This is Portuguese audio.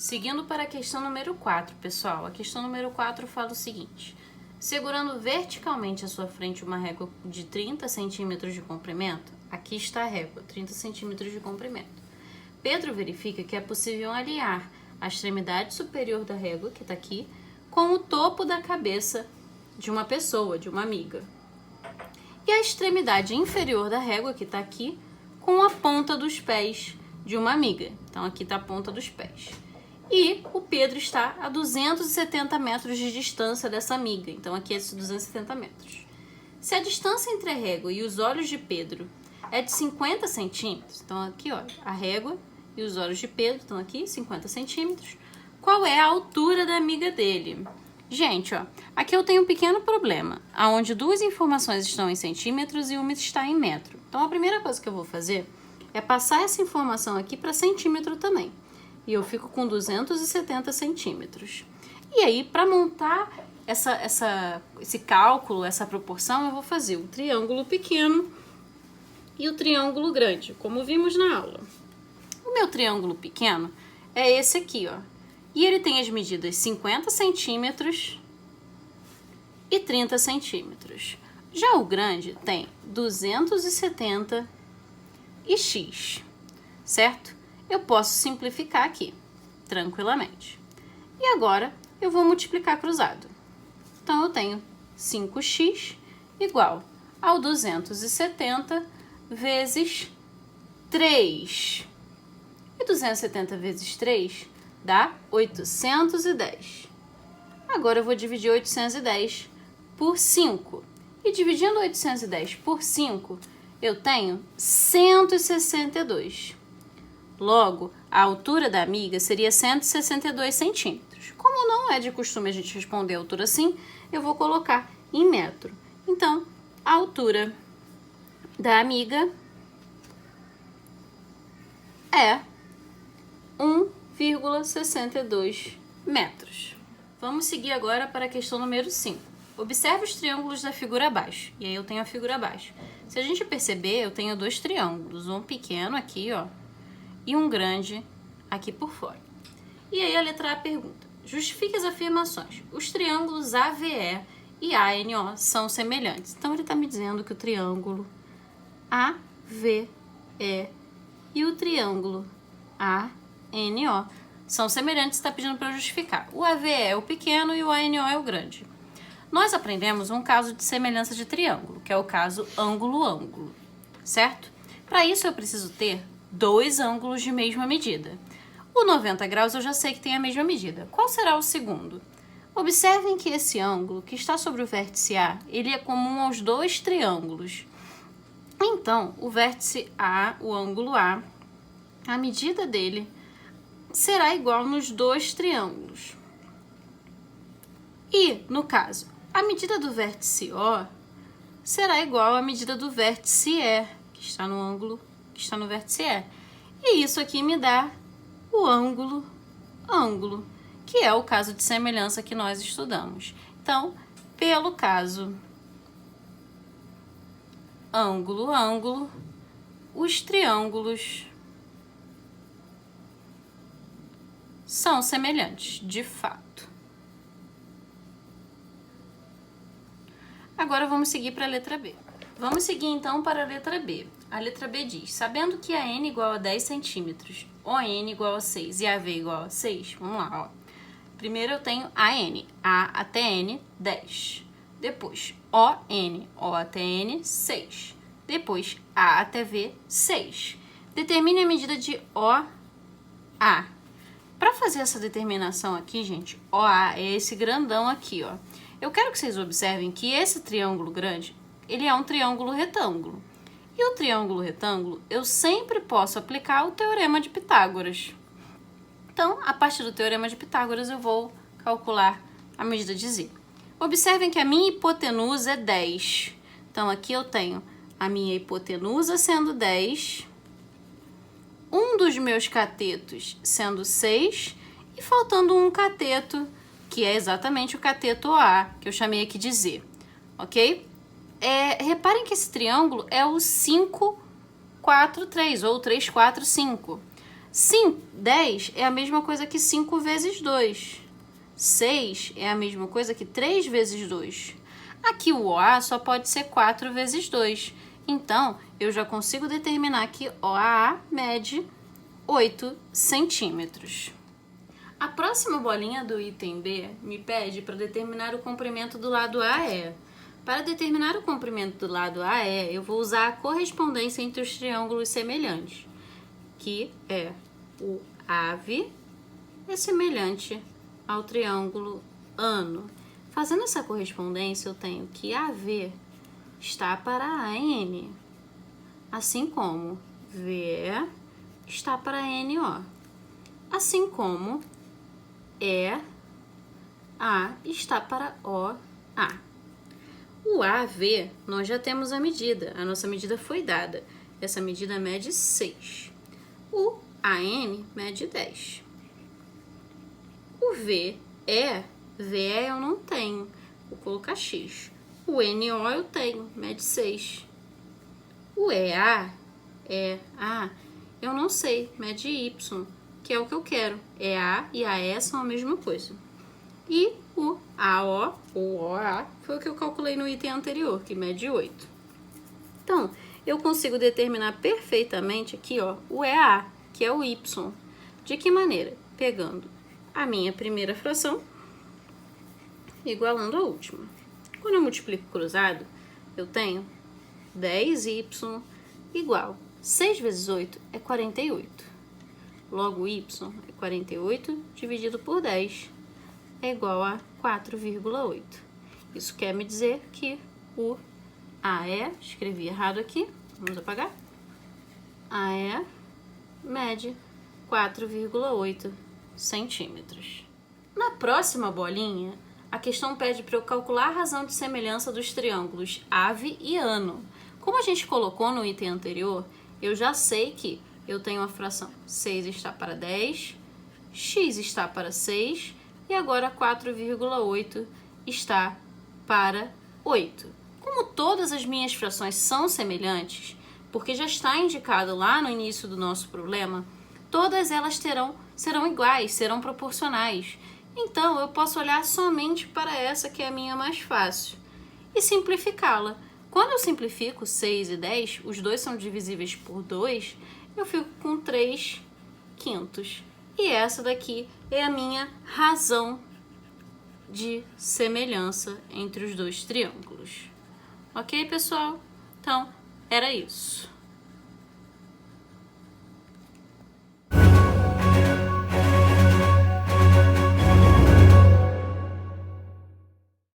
Seguindo para a questão número 4, pessoal. A questão número 4 fala o seguinte. Segurando verticalmente à sua frente uma régua de 30 centímetros de comprimento, aqui está a régua, 30 centímetros de comprimento. Pedro verifica que é possível alinhar a extremidade superior da régua, que está aqui, com o topo da cabeça de uma pessoa, de uma amiga. E a extremidade inferior da régua, que está aqui, com a ponta dos pés de uma amiga. Então, aqui está a ponta dos pés. E o Pedro está a 270 metros de distância dessa amiga. Então, aqui é esses 270 metros. Se a distância entre a régua e os olhos de Pedro é de 50 centímetros, então aqui, ó, a régua e os olhos de Pedro estão aqui, 50 centímetros, qual é a altura da amiga dele? Gente, ó, aqui eu tenho um pequeno problema, onde duas informações estão em centímetros e uma está em metro. Então, a primeira coisa que eu vou fazer é passar essa informação aqui para centímetro também. E eu fico com 270 centímetros. E aí, para montar esse cálculo, essa proporção, eu vou fazer o triângulo pequeno e o triângulo grande, como vimos na aula. O meu triângulo pequeno é esse aqui, ó. E ele tem as medidas 50 centímetros e 30 centímetros. Já o grande tem 270 e x, certo? Eu posso simplificar aqui, tranquilamente. E agora, eu vou multiplicar cruzado. Então, eu tenho 5x igual ao 270 vezes 3. E 270 vezes 3 dá 810. Agora, eu vou dividir 810 por 5. E dividindo 810 por 5, eu tenho 162. Logo, a altura da amiga seria 162 centímetros. Como não é de costume a gente responder a altura assim, eu vou colocar em metro. Então, a altura da amiga é 1,62 metros. Vamos seguir agora para a questão número 5. Observe os triângulos da figura abaixo. E aí eu tenho a figura abaixo. Se a gente perceber, eu tenho dois triângulos. Um pequeno aqui, ó, e um grande aqui por fora. E aí a letra A pergunta: justifique as afirmações. Os triângulos AVE e ANO são semelhantes. Então ele está me dizendo que o triângulo AVE e o triângulo ANO são semelhantes, está pedindo para justificar. O AVE é o pequeno e o ANO é o grande. Nós aprendemos um caso de semelhança de triângulo, que é o caso ângulo-ângulo, certo? Para isso eu preciso ter dois ângulos de mesma medida. O 90 graus eu já sei que tem a mesma medida. Qual será o segundo? Observem que esse ângulo que está sobre o vértice A, ele é comum aos dois triângulos. Então, o vértice A, o ângulo A, a medida dele será igual nos dois triângulos. E, no caso, a medida do vértice O será igual à medida do vértice E, que está no ângulo que está no vértice E. E isso aqui me dá o ângulo, que é o caso de semelhança que nós estudamos. Então, pelo caso ângulo, os triângulos são semelhantes, de fato. Agora vamos seguir para a letra B. Vamos seguir então para a letra B. A letra B diz: sabendo que a N igual a 10 centímetros, ON igual a 6 e AV igual a 6, vamos lá, ó. Primeiro eu tenho AN, A até N, 10. Depois ON, O até N, 6. Depois A até V, 6. Determine a medida de OA. Para fazer essa determinação aqui, gente, OA é esse grandão aqui, ó. Eu quero que vocês observem que esse triângulo grande, ele é um triângulo retângulo. E o triângulo retângulo, eu sempre posso aplicar o teorema de Pitágoras. Então, a partir do teorema de Pitágoras, eu vou calcular a medida de Z. Observem que a minha hipotenusa é 10. Então, aqui eu tenho a minha hipotenusa sendo 10, um dos meus catetos sendo 6 e faltando um cateto, que é exatamente o cateto OA, que eu chamei aqui de Z, ok? Reparem que esse triângulo é o 5, 4, 3, ou 3, 4, 5. 10 é a mesma coisa que 5 vezes 2. 6 é a mesma coisa que 3 vezes 2. Aqui o OA só pode ser 4 vezes 2. Então, eu já consigo determinar que OA mede 8 centímetros. A próxima bolinha do item B me pede para determinar o comprimento do lado AE. Para determinar o comprimento do lado AE, eu vou usar a correspondência entre os triângulos semelhantes, que é o AVE é semelhante ao triângulo ANO. Fazendo essa correspondência, eu tenho que AV está para AN, assim como VE está para NO, assim como EA está para OA. O AV, nós já temos a medida, a nossa medida foi dada. Essa medida mede 6. O AN mede 10. O VE eu não tenho, vou colocar X. O NO eu tenho, mede 6. O EA eu não sei, mede Y, que é o que eu quero. EA e AE são a mesma coisa. E o AO, ou OA, foi o que eu calculei no item anterior, que mede 8. Então, eu consigo determinar perfeitamente aqui, ó, o EA, que é o Y. De que maneira? Pegando a minha primeira fração, igualando a última. Quando eu multiplico cruzado, eu tenho 10y igual 6 vezes 8 é 48. Logo, y é 48 dividido por 10 é igual a 4,8. Isso quer me dizer que o AE, escrevi errado aqui, vamos apagar. AE mede 4,8 centímetros. Na próxima bolinha, a questão pede para eu calcular a razão de semelhança dos triângulos AVE e ANO. Como a gente colocou no item anterior, eu já sei que eu tenho a fração 6 está para 10, x está para 6 e agora 4,8 está para 8. Como todas as minhas frações são semelhantes, porque já está indicado lá no início do nosso problema, todas elas serão iguais, serão proporcionais. Então, eu posso olhar somente para essa que é a minha mais fácil e simplificá-la. Quando eu simplifico 6 e 10, os dois são divisíveis por 2, eu fico com 3/5. E essa daqui é a minha razão de semelhança entre os dois triângulos. Ok, pessoal? Então, era isso.